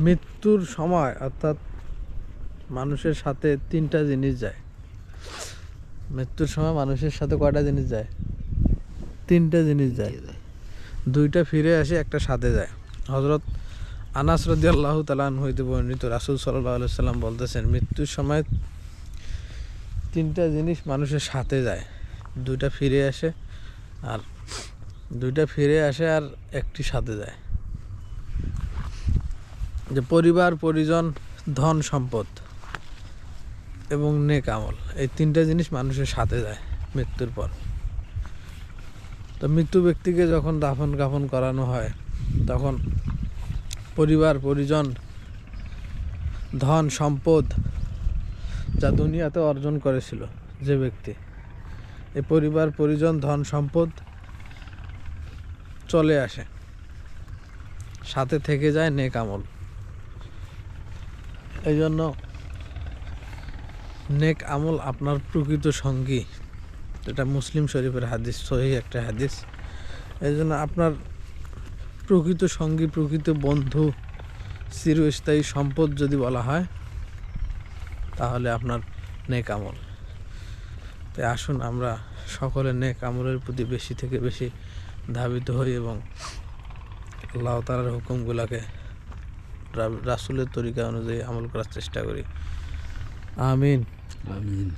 মৃত্যুর সময় অর্থাৎ মানুষের সাথে তিনটা জিনিস যায়। মৃত্যুর সময় মানুষের সাথে কয়টা জিনিস যায়? তিনটা জিনিস যায়। দুইটা ফিরে আসে, একটা সাথে যায়। হযরত আনাস রাদিয়াল্লাহু তাআলা আনহু হইতে বর্ণিত, রাসূল সাল্লাল্লাহু আলাইহি সাল্লাম বলতেছেন, মৃত্যুর সময় তিনটা জিনিস মানুষের সাথে যায়। দুইটা ফিরে আসে আর একটি সাথে যায়। যে পরিবার, পরিজন, ধন সম্পদ এবং নেক আমল, এই তিনটা জিনিস মানুষের সাথে যায় মৃত্যুর পর। তো মৃত্যু ব্যক্তিকে যখন দাফন কাফন করানো হয়, তখন পরিবার, পরিজন, ধন সম্পদ যা দুনিয়াতে অর্জন করেছিল যে ব্যক্তি, এই পরিবার, পরিজন, ধন সম্পদ চলে আসে, সাথে থেকে যায় নেক আমল। এই জন্য নেক আমল আপনার প্রকৃত সঙ্গী। এটা মুসলিম শরীফের হাদিস, সহিহ একটা হাদিস। এই জন্য আপনার প্রকৃত সঙ্গী, প্রকৃত বন্ধু, চিরস্থায়ী সম্পদ যদি বলা হয়, তাহলে আপনার নেক আমল। তাই আসুন আমরা সকলে নেক আমলের প্রতি বেশি থেকে বেশি ধাবিত হই এবং আল্লাহ তাআলার হুকুমগুলোকে রাসূলের তরিকা অনুযায়ী আমল করার চেষ্টা করি। আমিন। আমিন।